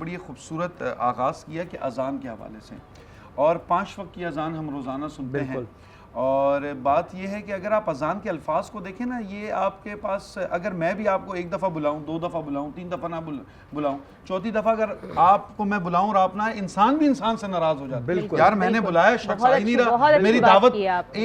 बड़ी खूबसूरत आगाज़ किया कि अज़ान के हवाले से, और 5 वक्त की अज़ान हम रोज़ाना सुनते हैं। और बात यह है कि अगर आप अज़ान के अल्फाज को देखें ना, ये आपके पास, अगर मैं भी आपको 1 दफ़ा बुलाऊं, 2 दफ़ा बुलाऊं, 3 दफ़ा ना बुलाऊं, 4थी दफ़ा अगर आपको मैं बुलाऊं और आप ना, इंसान भी इंसान से नाराज़ हो जाता है। यार मैंने बुलाया, शख्स आ ही नहीं रहा, मेरी दावत।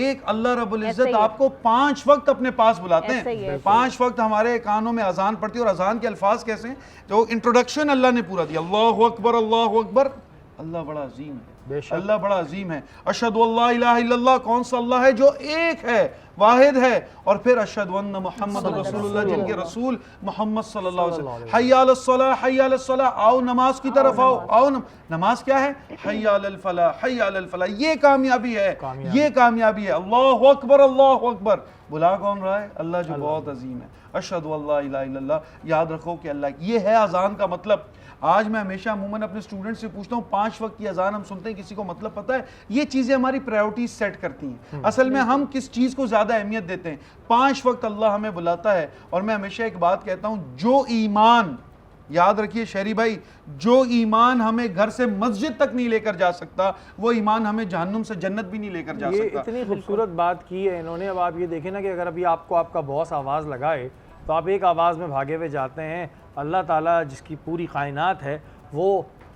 एक अल्लाह रब्बुल इज़्ज़त आपको 5 वक्त अपने पास बुलाते हैं। 5 वक्त हमारे कानों में अज़ान पड़ती है। और अज़ान के अल्फाज कैसे हैं? तो इंट्रोडक्शन अल्लाह ने पूरा दिया, अल्लाहु अकबर, अल्लाहु अकबर, अल्लाह बड़ा अजीम है, अल्लाह बड़ा अजीम है। अशहदु अल्ला इलाहा इल्लल्लाह, कौन सा अल्लाह है? जो एक है, वाहिद है। और फिर अशहदु अन्ना मुहम्मद रसूलुल्लाह, जिनके रसूल मोहम्मद सल्लल्लाहु अलैहि वसल्लम। हय्या अलस सलाह, हय्या अलस सलाह, आओ नमाज की तरफ आओ, आओ। नमाज क्या है? हय्या अलल फलाह, हय्या अलल फलाह। ये कामयाबी है, ये कामयाबी है। अल्लाहु अकबर, अल्लाहु अकबर। बुला कौन रहा है? अल्लाह जो बहुत अजीम है। अशहदु अल्ला इलाहा इल्लल्लाह। याद रखो कि अल्लाह, ये है अजान का मतलब। आज मैं हमेशा अमूमन अपने स्टूडेंट से पूछता हूँ, 5 वक्त की अजान हम सुनते हैं, किसी को मतलब पता है? ये चीज़ें हमारी प्रायोरिटीज सेट करती हैं। असल में हम किस चीज़ को ज़्यादा अहमियत देते हैं? 5 वक्त अल्लाह हमें बुलाता है। और मैं हमेशा एक बात कहता हूँ, जो ईमान, याद रखिए शहरी भाई, जो ईमान हमें घर से मस्जिद तक नहीं लेकर जा सकता, वो ईमान हमें जहन्नुम से जन्नत भी नहीं लेकर जा सकता। इतनी खूबसूरत बात की है इन्होंने। अब आप ये देखें ना कि अगर अभी आपको आपका बॉस आवाज़ लगाए तो आप एक आवाज़ में भागे हुए जाते हैं। अल्लाह ताला जिसकी पूरी कायनात है, वो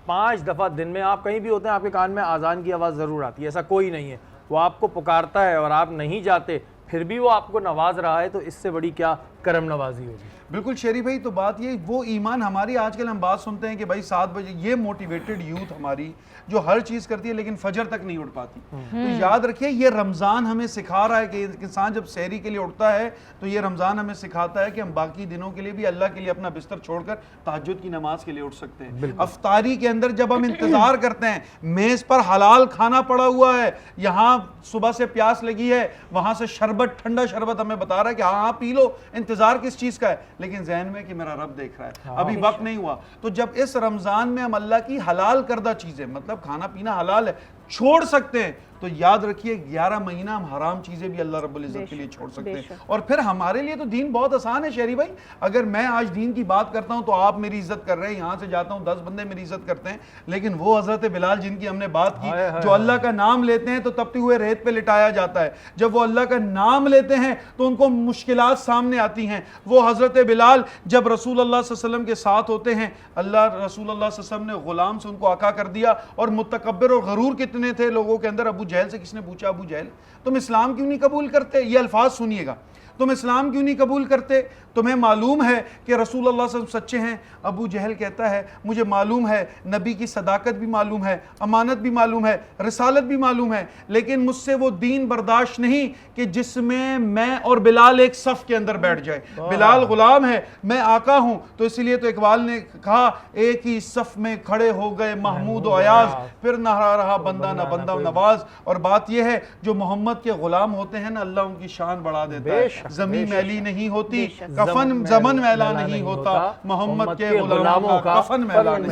5 दफ़ा दिन में, आप कहीं भी होते हैं, आपके कान में आज़ान की आवाज़ ज़रूर आती है। ऐसा कोई नहीं है, वो आपको पुकारता है और आप नहीं जाते, फिर भी वो आपको नवाज रहा है। तो इससे बड़ी क्या करम नवाजी होगी। बिल्कुल शेरी भाई, तो बात ये, वो ईमान हमारी, आजकल हम बात सुनते हैं कि भाई 7 बजे, ये मोटिवेटेड यूथ हमारी जो हर चीज़ करती है लेकिन फजर तक नहीं उठ पाती। तो याद रखिए, ये रमज़ान हमें सिखा रहा है कि इंसान जब सहरी के लिए उठता है तो ये रमज़ान हमें सिखाता है कि हम बाकी दिनों के लिए भी अल्लाह के लिए अपना बिस्तर छोड़कर तहज्जुद की नमाज के लिए उठ सकते हैं। अफ्तारी के अंदर जब हम इंतज़ार करते हैं, मेज़ पर हलाल खाना पड़ा हुआ है, यहाँ सुबह से प्यास लगी है, वहाँ से शरबत, ठंडा शरबत हमें बता रहा है कि हाँ पी लो, इंतज़ार किस चीज़ का है? लेकिन जहन में कि मेरा रब देख रहा है, अभी वक्त नहीं हुआ। तो जब इस रमजान में हम अल्लाह की हलाल करदा चीजें, मतलब खाना पीना हलाल है, छोड़ सकते हैं, तो याद रखिए 11 महीना हम हराम चीजें भी अल्लाह रब्बुल इज्जत के लिए छोड़ सकते हैं। और फिर हमारे लिए तो दीन बहुत आसान है शहरी भाई। अगर मैं आज दीन की बात करता हूं तो आप मेरी इज्जत कर रहे हैं, यहां से जाता हूं 10 बंदे मेरी इज्जत करते हैं। लेकिन वो हजरत बिलाल जिनकी हमने बात की, जो अल्लाह का नाम लेते हैं तो तपते हुए रेत पे लिटाया जाता है, जब वो अल्लाह का नाम लेते हैं तो उनको मुश्किलात सामने आती हैं। वो हजरत बिलाल जब रसूल अल्लाह सल्लल्लाहु अलैहि वसल्लम के साथ होते हैं, अल्लाह रसूल अल्लाह सल्लल्लाहु अलैहि वसल्लम ने गुलाम से उनको आका कर दिया। और मुतकब्बिर और गरूर कितने थे लोगों के अंदर। अबू जहल से किसने पूछा, अबू जहल तुम इस्लाम क्यों नहीं कबूल करते? ये अल्फाज सुनिएगा, तुम इस्लाम क्यों नहीं कबूल करते? तुम्हें मालूम है कि रसूल अल्लाह सल्लल्लाहु अलैहि वसल्लम सच्चे हैं? अबू जहल कहता है मुझे मालूम है, नबी की सदाकत भी मालूम है, अमानत भी मालूम है, रिसालत भी मालूम है, लेकिन मुझसे वो दीन बर्दाश्त नहीं कि जिसमें मैं और बिलाल एक सफ के अंदर बैठ जाए। बिलाल गुलाम है, मैं आका हूं। तो इसलिए तो इकबाल ने कहा, एक ही सफ में खड़े हो गए महमूद व अयाज, फिर ना रहा बंदा ना बंदा नवाज। और बात यह है, जो मोहम्मद के गुलाम होते हैं ना, अल्लाह उनकी शान बढ़ा देता है। ज़मीन मैली नहीं होती, कफन ज़मन मैला नहीं होता, मोहम्मद के गुलामों का कफन मैला नहीं।